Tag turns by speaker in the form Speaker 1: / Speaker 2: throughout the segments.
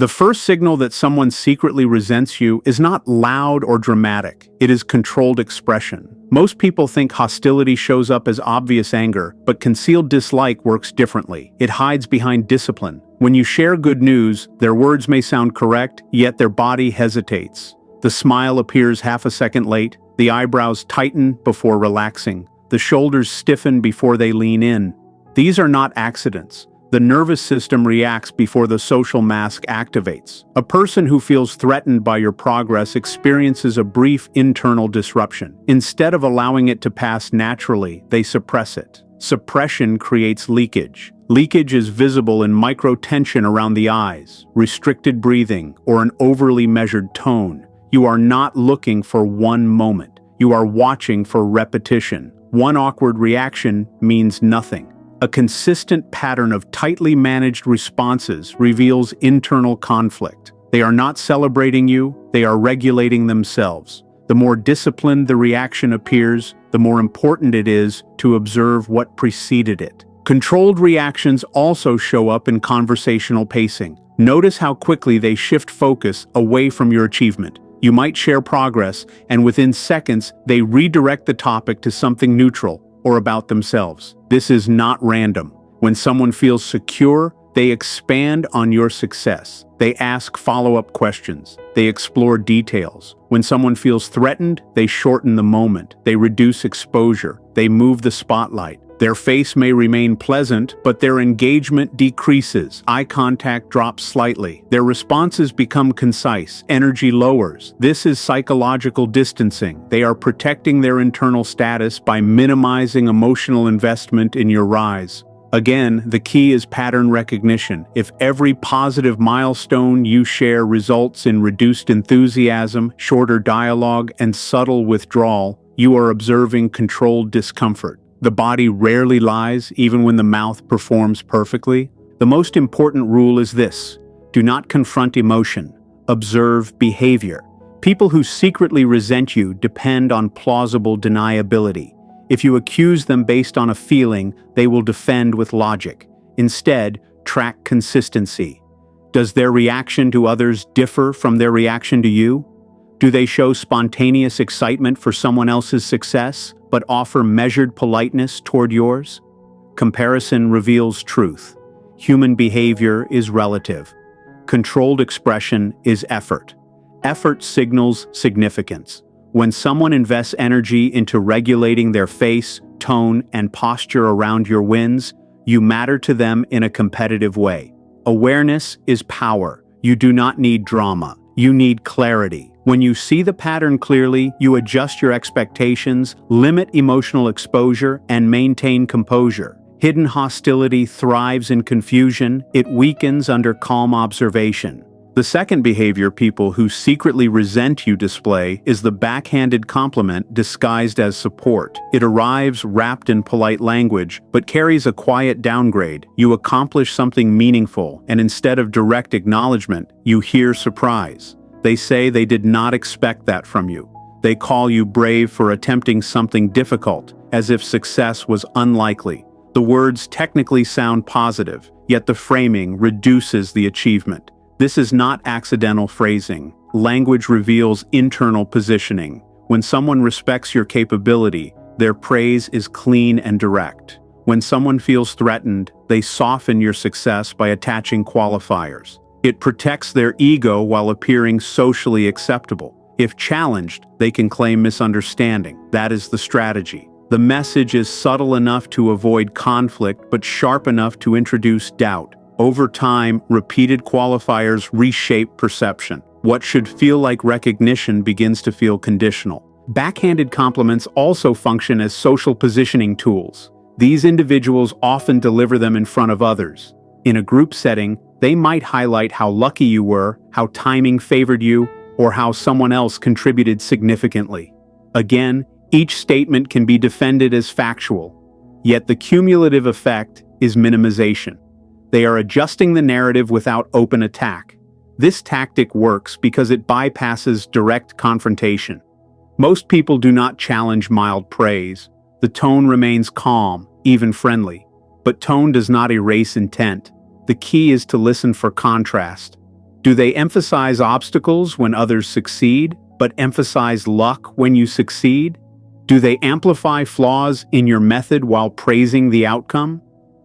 Speaker 1: The first signal that someone secretly resents you is not loud or dramatic. It is controlled expression. Most people think hostility shows up as obvious anger, but concealed dislike works differently. It hides behind discipline. When you share good news, their words may sound correct, yet their body hesitates. The smile appears half a second late, the eyebrows tighten before relaxing, the shoulders stiffen before they lean in. These are not accidents. The nervous system reacts before the social mask activates. A person who feels threatened by your progress experiences a brief internal disruption. Instead of allowing it to pass naturally, they suppress it. Suppression creates leakage. Leakage is visible in micro-tension around the eyes, restricted breathing, or an overly measured tone. You are not looking for one moment. You are watching for repetition. One awkward reaction means nothing. A consistent pattern of tightly managed responses reveals internal conflict. They are not celebrating you, they are regulating themselves. The more disciplined the reaction appears, the more important it is to observe what preceded it. Controlled reactions also show up in conversational pacing. Notice how quickly they shift focus away from your achievement. You might share progress, and within seconds, they redirect the topic to something neutral or about themselves. This is not random. When someone feels secure, they expand on your success. They ask follow-up questions. They explore details. When someone feels threatened, they shorten the moment. They reduce exposure. They move the spotlight. Their face may remain pleasant, but their engagement decreases. Eye contact drops slightly. Their responses become concise. Energy lowers. This is psychological distancing. They are protecting their internal status by minimizing emotional investment in your rise. Again, the key is pattern recognition. If every positive milestone you share results in reduced enthusiasm, shorter dialogue, and subtle withdrawal, you are observing controlled discomfort. The body rarely lies, even when the mouth performs perfectly. The most important rule is this: do not confront emotion, observe behavior. People who secretly resent you depend on plausible deniability. If you accuse them based on a feeling, they will defend with logic. Instead, track consistency. Does their reaction to others differ from their reaction to you? Do they show spontaneous excitement for someone else's success, but offer measured politeness toward yours? Comparison reveals truth. Human behavior is relative. Controlled expression is effort. Effort signals significance. When someone invests energy into regulating their face, tone, and posture around your wins, you matter to them in a competitive way. Awareness is power. You do not need drama. You need clarity. When you see the pattern clearly, you adjust your expectations, limit emotional exposure, and maintain composure. Hidden hostility thrives in confusion. It weakens under calm observation. The second behavior people who secretly resent you display is the backhanded compliment disguised as support. It arrives wrapped in polite language, but carries a quiet downgrade. You accomplish something meaningful, and instead of direct acknowledgement, you hear surprise. They say they did not expect that from you. They call you brave for attempting something difficult, as if success was unlikely. The words technically sound positive, yet the framing reduces the achievement. This is not accidental phrasing. Language reveals internal positioning. When someone respects your capability, their praise is clean and direct. When someone feels threatened, they soften your success by attaching qualifiers. It protects their ego while appearing socially acceptable. If challenged, they can claim misunderstanding. That is the strategy. The message is subtle enough to avoid conflict, but sharp enough to introduce doubt. Over time, repeated qualifiers reshape perception. What should feel like recognition begins to feel conditional. Backhanded compliments also function as social positioning tools. These individuals often deliver them in front of others. In a group setting, they might highlight how lucky you were, how timing favored you, or how someone else contributed significantly. Again, each statement can be defended as factual, yet the cumulative effect is minimization. They are adjusting the narrative without open attack. This tactic works because it bypasses direct confrontation. Most people do not challenge mild praise. The tone remains calm, even friendly. But tone does not erase intent. The key is to listen for contrast. Do they emphasize obstacles when others succeed, but emphasize luck when you succeed? Do they amplify flaws in your method while praising the outcome?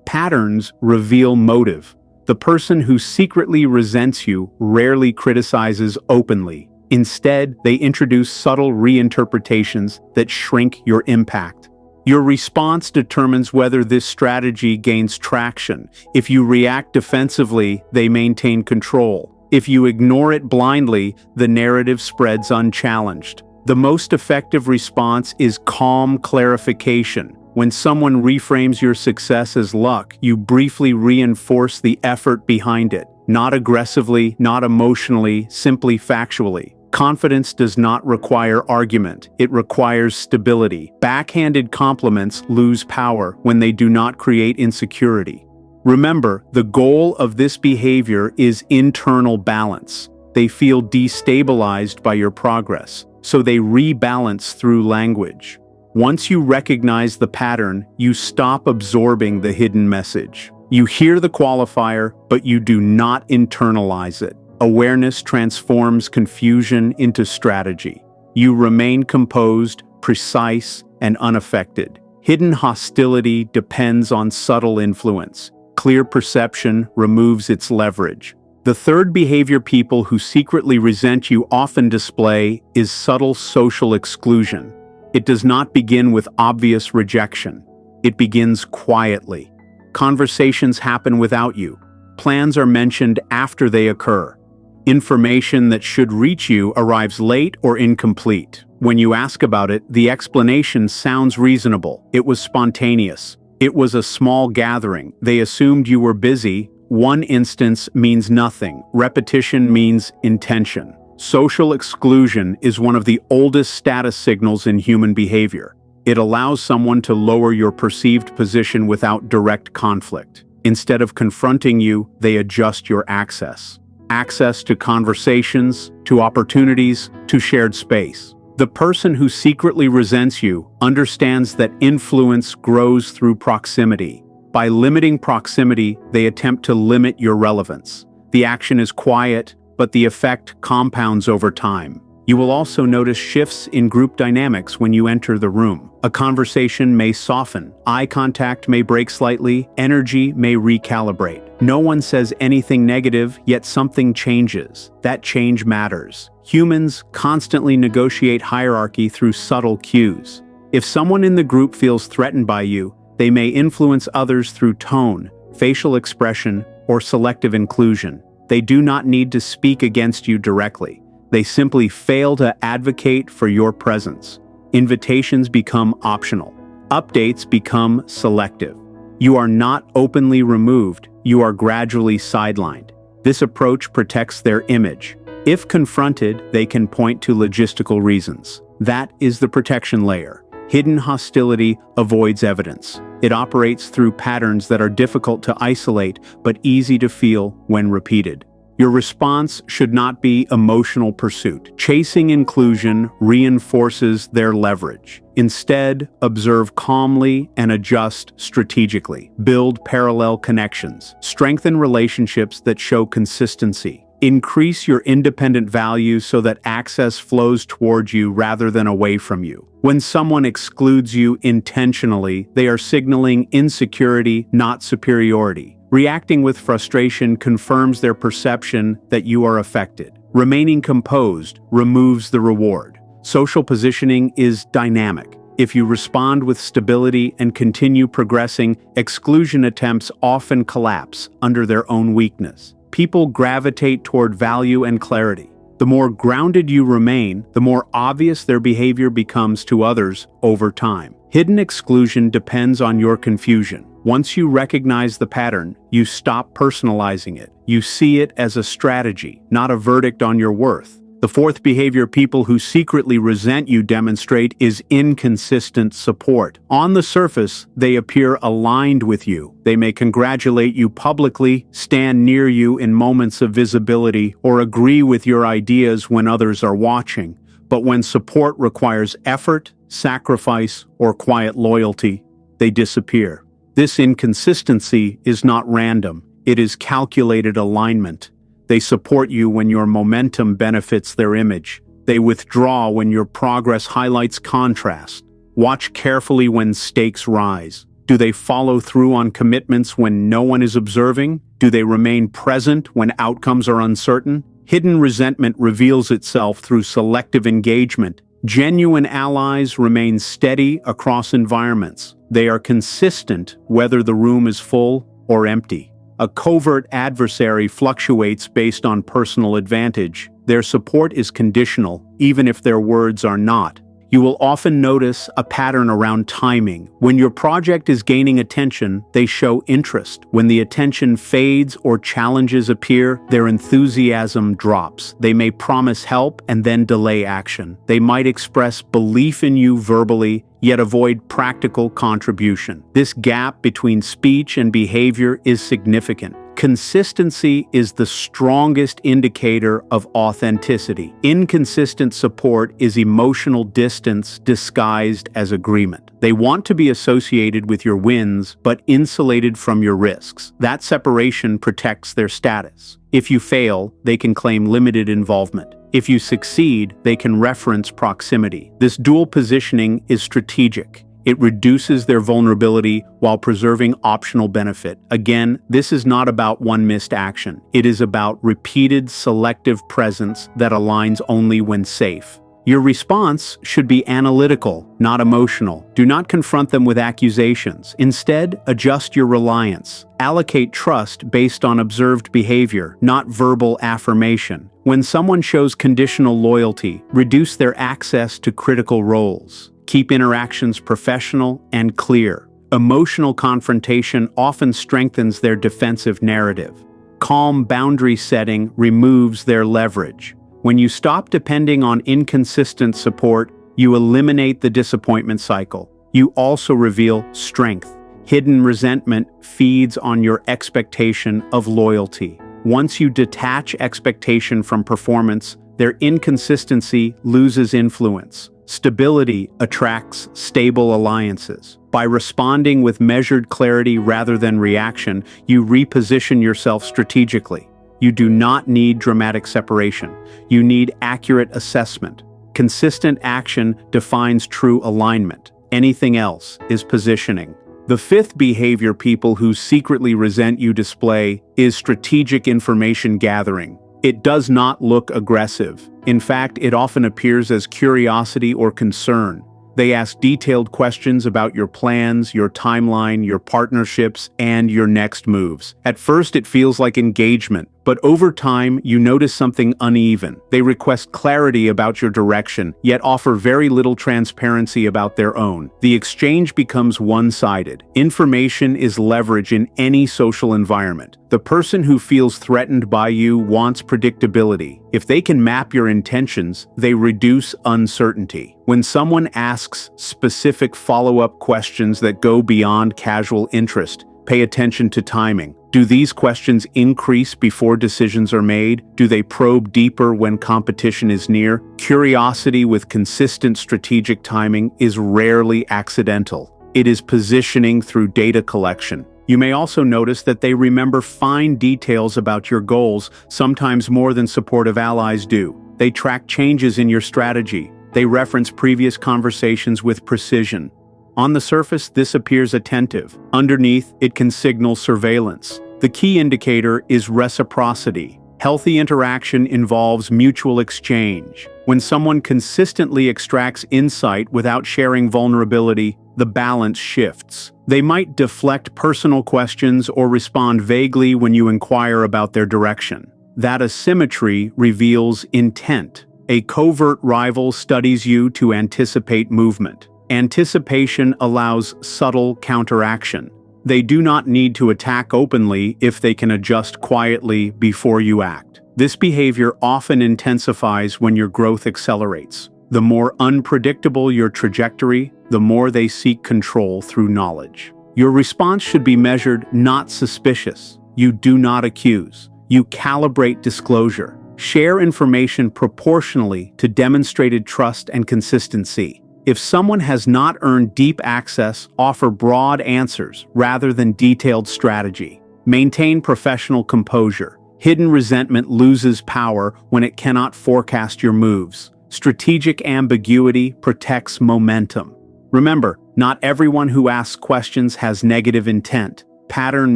Speaker 1: Patterns reveal motive. The person who secretly resents you rarely criticizes openly. Instead, they introduce subtle reinterpretations that shrink your impact. Your response determines whether this strategy gains traction. If you react defensively, they maintain control. If you ignore it blindly, the narrative spreads unchallenged. The most effective response is calm clarification. When someone reframes your success as luck, you briefly reinforce the effort behind it. Not aggressively, not emotionally, simply factually. Confidence does not require argument, it requires stability. Backhanded compliments lose power when they do not create insecurity. Remember, the goal of this behavior is internal balance. They feel destabilized by your progress, so they rebalance through language. Once you recognize the pattern, you stop absorbing the hidden message. You hear the qualifier, but you do not internalize it. Awareness transforms confusion into strategy. You remain composed, precise, and unaffected. Hidden hostility depends on subtle influence. Clear perception removes its leverage. The third behavior people who secretly resent you often display is subtle social exclusion. It does not begin with obvious rejection. It begins quietly. Conversations happen without you. Plans are mentioned after they occur. Information that should reach you arrives late or incomplete. When you ask about it, the explanation sounds reasonable. It was spontaneous. It was a small gathering. They assumed you were busy. One instance means nothing. Repetition means intention. Social exclusion is one of the oldest status signals in human behavior. It allows someone to lower your perceived position without direct conflict. Instead of confronting you, they adjust your access. Access to conversations, to opportunities, to shared space. The person who secretly resents you understands that influence grows through proximity. By limiting proximity, they attempt to limit your relevance. The action is quiet, but the effect compounds over time. You will also notice shifts in group dynamics when you enter the room. A conversation may soften, eye contact may break slightly, energy may recalibrate. No one says anything negative, yet something changes. That change matters. Humans constantly negotiate hierarchy through subtle cues. If someone in the group feels threatened by you, they may influence others through tone, facial expression, or selective inclusion. They do not need to speak against you directly. They simply fail to advocate for your presence. Invitations become optional. Updates become selective. You are not openly removed, you are gradually sidelined. This approach protects their image. If confronted, they can point to logistical reasons. That is the protection layer. Hidden hostility avoids evidence. It operates through patterns that are difficult to isolate but easy to feel when repeated. Your response should not be emotional pursuit. Chasing inclusion reinforces their leverage. Instead, observe calmly and adjust strategically. Build parallel connections. Strengthen relationships that show consistency. Increase your independent value so that access flows towards you rather than away from you. When someone excludes you intentionally, they are signaling insecurity, not superiority. Reacting with frustration confirms their perception that you are affected. Remaining composed removes the reward. Social positioning is dynamic. If you respond with stability and continue progressing, exclusion attempts often collapse under their own weakness. People gravitate toward value and clarity. The more grounded you remain, the more obvious their behavior becomes to others over time. Hidden exclusion depends on your confusion. Once you recognize the pattern, you stop personalizing it. You see it as a strategy, not a verdict on your worth. The fourth behavior people who secretly resent you demonstrate is inconsistent support. On the surface, they appear aligned with you. They may congratulate you publicly, stand near you in moments of visibility, or agree with your ideas when others are watching. But when support requires effort, sacrifice, or quiet loyalty, they disappear. This inconsistency is not random. It is calculated alignment. They support you when your momentum benefits their image. They withdraw when your progress highlights contrast. Watch carefully when stakes rise. Do they follow through on commitments when no one is observing? Do they remain present when outcomes are uncertain? Hidden resentment reveals itself through selective engagement. Genuine allies remain steady across environments. They are consistent whether the room is full or empty. A covert adversary fluctuates based on personal advantage. Their support is conditional, even if their words are not. You will often notice a pattern around timing. When your project is gaining attention, they show interest. When the attention fades or challenges appear, their enthusiasm drops. They may promise help and then delay action. They might express belief in you verbally, yet avoid practical contribution. This gap between speech and behavior is significant. Consistency is the strongest indicator of authenticity. Inconsistent support is emotional distance disguised as agreement. They want to be associated with your wins, but insulated from your risks. That separation protects their status. If you fail, they can claim limited involvement. If you succeed, they can reference proximity. This dual positioning is strategic. It reduces their vulnerability while preserving optional benefit. Again, this is not about one missed action. It is about repeated selective presence that aligns only when safe. Your response should be analytical, not emotional. Do not confront them with accusations. Instead, adjust your reliance. Allocate trust based on observed behavior, not verbal affirmation. When someone shows conditional loyalty, reduce their access to critical roles. Keep interactions professional and clear. Emotional confrontation often strengthens their defensive narrative. Calm boundary setting removes their leverage. When you stop depending on inconsistent support, you eliminate the disappointment cycle. You also reveal strength. Hidden resentment feeds on your expectation of loyalty. Once you detach expectation from performance, their inconsistency loses influence. Stability attracts stable alliances. By responding with measured clarity rather than reaction, you reposition yourself strategically. You do not need dramatic separation. You need accurate assessment. Consistent action defines true alignment. Anything else is positioning. The fifth behavior people who secretly resent you display is strategic information gathering. It does not look aggressive. In fact, it often appears as curiosity or concern. They ask detailed questions about your plans, your timeline, your partnerships, and your next moves. At first, it feels like engagement, but over time, you notice something uneven. They request clarity about your direction, yet offer very little transparency about their own. The exchange becomes one-sided. Information is leverage in any social environment. The person who feels threatened by you wants predictability. If they can map your intentions, they reduce uncertainty. When someone asks specific follow-up questions that go beyond casual interest, pay attention to timing. Do these questions increase before decisions are made? Do they probe deeper when competition is near? Curiosity with consistent strategic timing is rarely accidental. It is positioning through data collection. You may also notice that they remember fine details about your goals, sometimes more than supportive allies do. They track changes in your strategy. They reference previous conversations with precision. On the surface, this appears attentive. Underneath, it can signal surveillance. The key indicator is reciprocity. Healthy interaction involves mutual exchange. When someone consistently extracts insight without sharing vulnerability, the balance shifts. They might deflect personal questions or respond vaguely when you inquire about their direction. That asymmetry reveals intent. A covert rival studies you to anticipate movement. Anticipation allows subtle counteraction. They do not need to attack openly if they can adjust quietly before you act. This behavior often intensifies when your growth accelerates. The more unpredictable your trajectory, the more they seek control through knowledge. Your response should be measured, not suspicious. You do not accuse. You calibrate disclosure. Share information proportionally to demonstrated trust and consistency. If someone has not earned deep access, offer broad answers rather than detailed strategy. Maintain professional composure. Hidden resentment loses power when it cannot forecast your moves. Strategic ambiguity protects momentum. Remember, not everyone who asks questions has negative intent. Pattern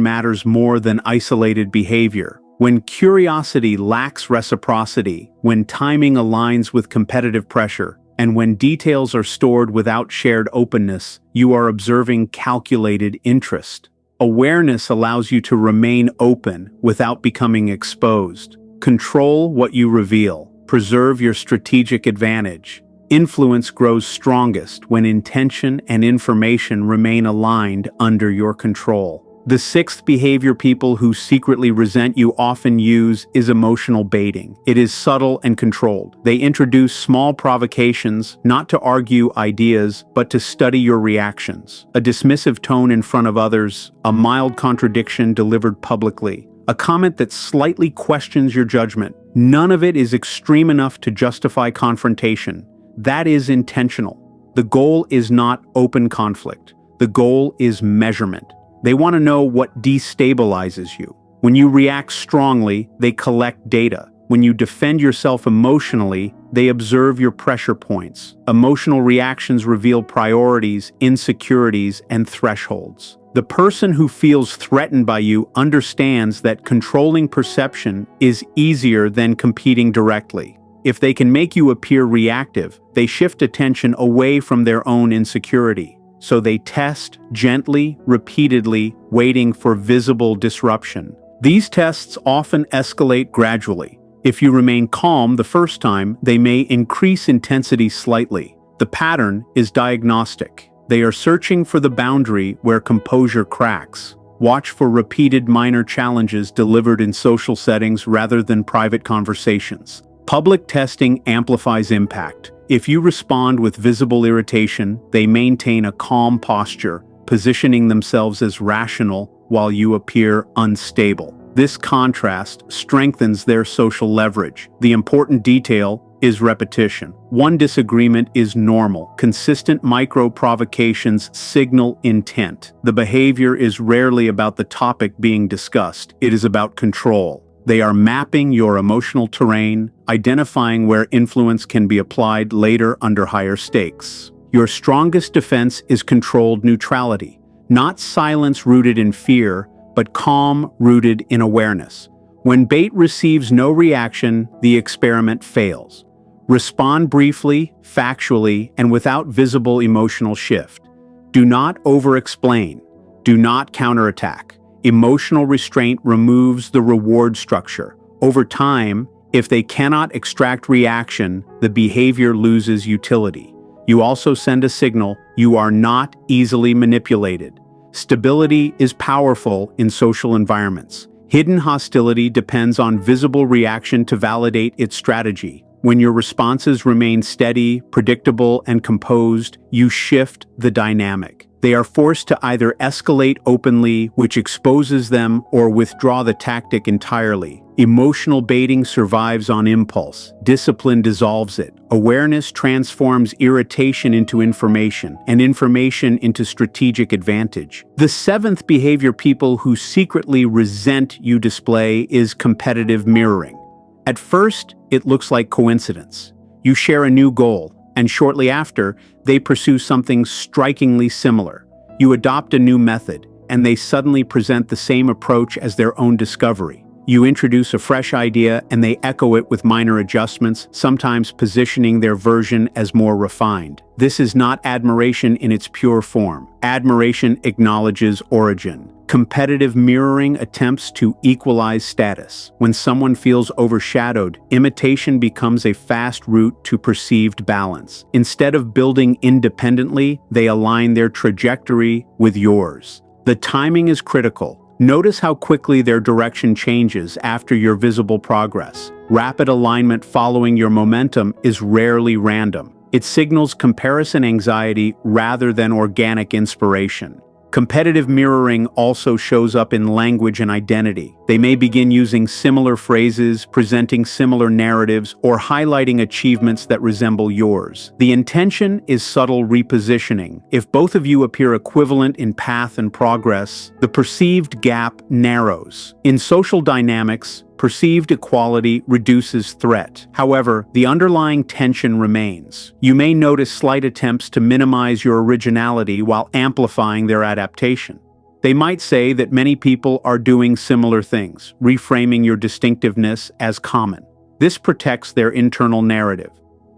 Speaker 1: matters more than isolated behavior. When curiosity lacks reciprocity, when timing aligns with competitive pressure, and when details are stored without shared openness, you are observing calculated interest. Awareness allows you to remain open without becoming exposed. Control what you reveal. Preserve your strategic advantage. Influence grows strongest when intention and information remain aligned under your control. The sixth behavior people who secretly resent you often use is emotional baiting. It is subtle and controlled. They introduce small provocations, not to argue ideas, but to study your reactions. A dismissive tone in front of others, a mild contradiction delivered publicly, a comment that slightly questions your judgment. None of it is extreme enough to justify confrontation. That is intentional. The goal is not open conflict. The goal is measurement. They want to know what destabilizes you. When you react strongly, they collect data. When you defend yourself emotionally, they observe your pressure points. Emotional reactions reveal priorities, insecurities, and thresholds. The person who feels threatened by you understands that controlling perception is easier than competing directly. If they can make you appear reactive, they shift attention away from their own insecurity. So they test gently, repeatedly, waiting for visible disruption. These tests often escalate gradually. If you remain calm the first time, they may increase intensity slightly. The pattern is diagnostic. They are searching for the boundary where composure cracks. Watch for repeated minor challenges delivered in social settings rather than private conversations. Public testing amplifies impact. If you respond with visible irritation, they maintain a calm posture, positioning themselves as rational while you appear unstable. This contrast strengthens their social leverage. The important detail is repetition. One disagreement is normal. Consistent micro-provocations signal intent. The behavior is rarely about the topic being discussed. It is about control. They are mapping your emotional terrain, identifying where influence can be applied later under higher stakes. Your strongest defense is controlled neutrality, not silence rooted in fear, but calm rooted in awareness. When bait receives no reaction, the experiment fails. Respond briefly, factually, and without visible emotional shift. Do not over-explain. Do not counterattack. Emotional restraint removes the reward structure. Over time, if they cannot extract reaction, the behavior loses utility. You also send a signal you are not easily manipulated. Stability is powerful in social environments. Hidden hostility depends on visible reaction to validate its strategy. When your responses remain steady, predictable, and composed, you shift the dynamic. They are forced to either escalate openly, which exposes them, or withdraw the tactic entirely. Emotional baiting survives on impulse. Discipline dissolves it. Awareness transforms irritation into information, and information into strategic advantage. The seventh behavior people who secretly resent you display is competitive mirroring. At first, it looks like coincidence. You share a new goal, and shortly after, they pursue something strikingly similar. You adopt a new method, and they suddenly present the same approach as their own discovery. You introduce a fresh idea, and they echo it with minor adjustments, sometimes positioning their version as more refined. This is not admiration in its pure form. Admiration acknowledges origin. Competitive mirroring attempts to equalize status. When someone feels overshadowed, imitation becomes a fast route to perceived balance. Instead of building independently, they align their trajectory with yours. The timing is critical. Notice how quickly their direction changes after your visible progress. Rapid alignment following your momentum is rarely random. It signals comparison anxiety rather than organic inspiration. Competitive mirroring also shows up in language and identity. They may begin using similar phrases, presenting similar narratives, or highlighting achievements that resemble yours. The intention is subtle repositioning. If both of you appear equivalent in path and progress, the perceived gap narrows. In social dynamics, perceived equality reduces threat. However, the underlying tension remains. You may notice slight attempts to minimize your originality while amplifying their adaptation. They might say that many people are doing similar things, reframing your distinctiveness as common. This protects their internal narrative.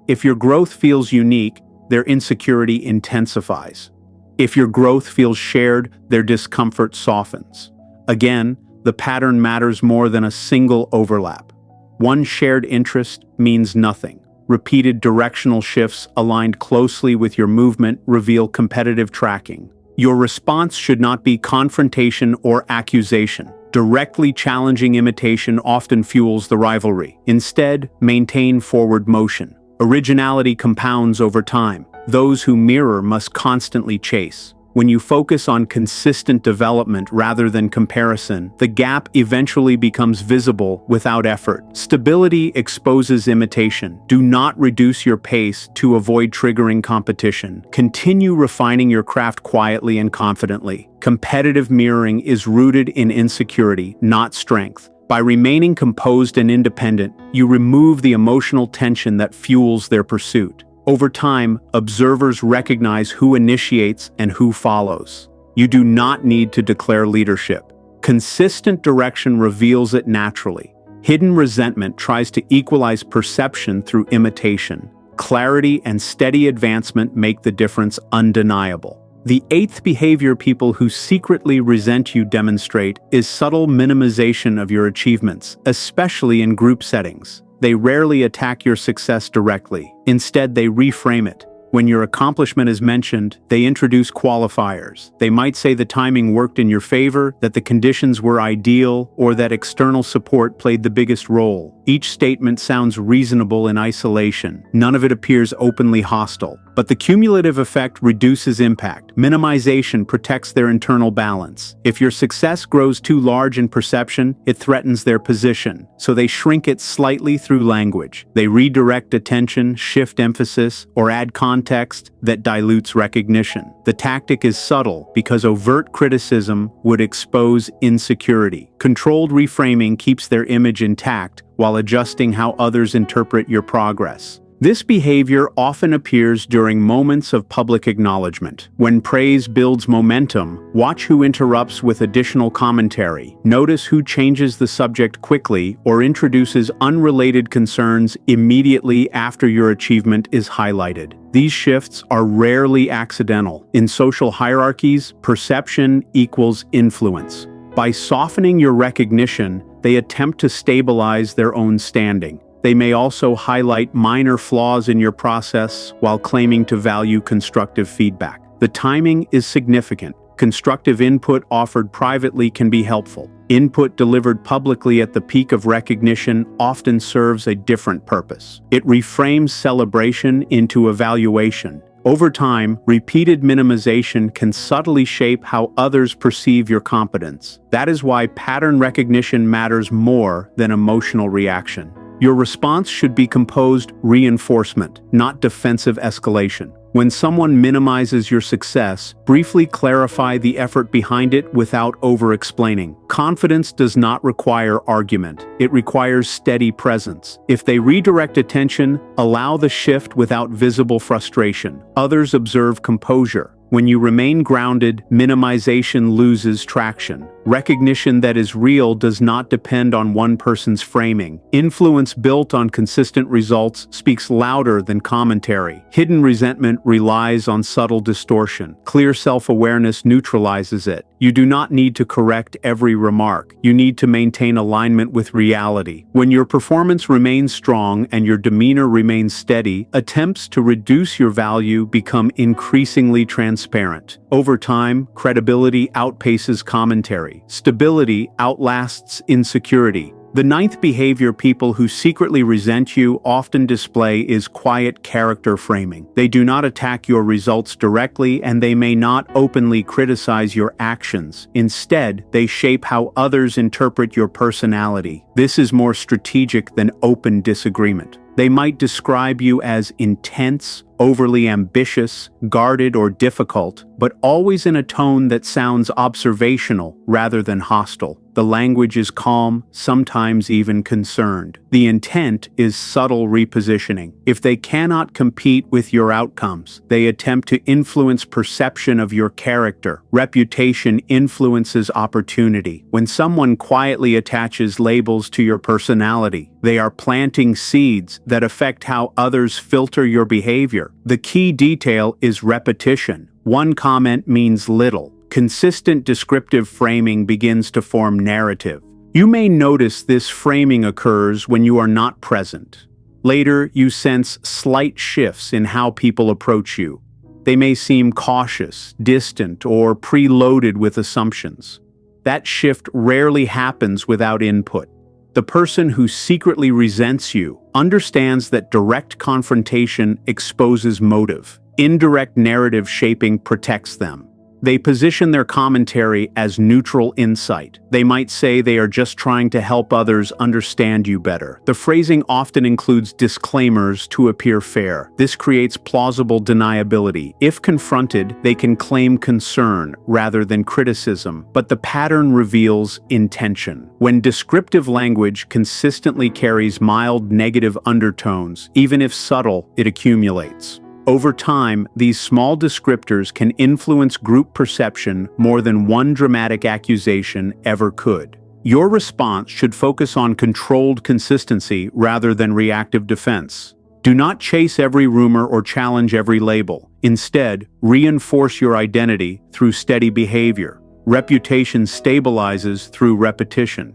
Speaker 1: If your growth feels unique, their insecurity intensifies. If your growth feels shared, their discomfort softens. Again, the pattern matters more than a single overlap. One shared interest means nothing. Repeated directional shifts aligned closely with your movement reveal competitive tracking. Your response should not be confrontation or accusation. Directly challenging imitation often fuels the rivalry. Instead, maintain forward motion. Originality compounds over time. Those who mirror must constantly chase. When you focus on consistent development rather than comparison, the gap eventually becomes visible without effort. Stability exposes imitation. Do not reduce your pace to avoid triggering competition. Continue refining your craft quietly and confidently. Competitive mirroring is rooted in insecurity, not strength. By remaining composed and independent, you remove the emotional tension that fuels their pursuit. Over time, observers recognize who initiates and who follows. You do not need to declare leadership. Consistent direction reveals it naturally. Hidden resentment tries to equalize perception through imitation. Clarity and steady advancement make the difference undeniable. The eighth behavior people who secretly resent you demonstrate is subtle minimization of your achievements, especially in group settings. They rarely attack your success directly. Instead, they reframe it. When your accomplishment is mentioned, they introduce qualifiers. They might say the timing worked in your favor, that the conditions were ideal, or that external support played the biggest role. Each statement sounds reasonable in isolation. None of it appears openly hostile. But the cumulative effect reduces impact. Minimization protects their internal balance. If your success grows too large in perception, it threatens their position. So they shrink it slightly through language. They redirect attention, shift emphasis, or add context that dilutes recognition. The tactic is subtle because overt criticism would expose insecurity. Controlled reframing keeps their image intact while adjusting how others interpret your progress. This behavior often appears during moments of public acknowledgement. When praise builds momentum, watch who interrupts with additional commentary. Notice who changes the subject quickly or introduces unrelated concerns immediately after your achievement is highlighted. These shifts are rarely accidental. In social hierarchies, perception equals influence. By softening your recognition, they attempt to stabilize their own standing. They may also highlight minor flaws in your process while claiming to value constructive feedback. The timing is significant. Constructive input offered privately can be helpful. Input delivered publicly at the peak of recognition often serves a different purpose. It reframes celebration into evaluation. Over time, repeated minimization can subtly shape how others perceive your competence. That is why pattern recognition matters more than emotional reaction. Your response should be composed reinforcement, not defensive escalation. When someone minimizes your success, briefly clarify the effort behind it without over-explaining. Confidence does not require argument. It requires steady presence. If they redirect attention, allow the shift without visible frustration. Others observe composure. When you remain grounded, minimization loses traction. Recognition that is real does not depend on one person's framing. Influence built on consistent results speaks louder than commentary. Hidden resentment relies on subtle distortion. Clear self-awareness neutralizes it. You do not need to correct every remark. You need to maintain alignment with reality. When your performance remains strong and your demeanor remains steady, attempts to reduce your value become increasingly transparent. Over time, credibility outpaces commentary. Stability outlasts insecurity. The ninth behavior people who secretly resent you often display is quiet character framing. They do not attack your results directly, and they may not openly criticize your actions. Instead, they shape how others interpret your personality. This is more strategic than open disagreement. They might describe you as intense, overly ambitious, guarded, or difficult, but always in a tone that sounds observational rather than hostile. The language is calm, sometimes even concerned. The intent is subtle repositioning. If they cannot compete with your outcomes, they attempt to influence perception of your character. Reputation influences opportunity. When someone quietly attaches labels to your personality, they are planting seeds that affect how others filter your behavior. The key detail is repetition. One comment means little. Consistent descriptive framing begins to form narrative. You may notice this framing occurs when you are not present. Later, you sense slight shifts in how people approach you. They may seem cautious, distant, or preloaded with assumptions. That shift rarely happens without input. The person who secretly resents you understands that direct confrontation exposes motive. Indirect narrative shaping protects them. They position their commentary as neutral insight. They might say they are just trying to help others understand you better. The phrasing often includes disclaimers to appear fair. This creates plausible deniability. If confronted, they can claim concern rather than criticism, but the pattern reveals intention. When descriptive language consistently carries mild negative undertones, even if subtle, it accumulates. Over time, these small descriptors can influence group perception more than one dramatic accusation ever could. Your response should focus on controlled consistency rather than reactive defense. Do not chase every rumor or challenge every label. Instead, reinforce your identity through steady behavior. Reputation stabilizes through repetition.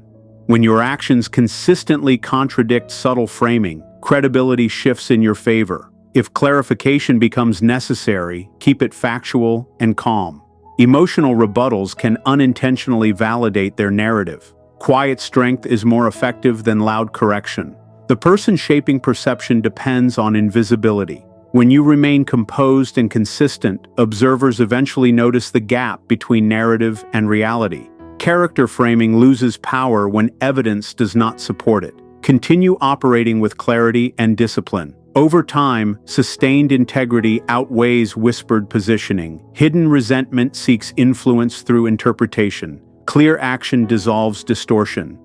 Speaker 1: When your actions consistently contradict subtle framing, credibility shifts in your favor. If clarification becomes necessary, keep it factual and calm. Emotional rebuttals can unintentionally validate their narrative. Quiet strength is more effective than loud correction. The person shaping perception depends on invisibility. When you remain composed and consistent, observers eventually notice the gap between narrative and reality. Character framing loses power when evidence does not support it. Continue operating with clarity and discipline. Over time, sustained integrity outweighs whispered positioning. Hidden resentment seeks influence through interpretation. Clear action dissolves distortion.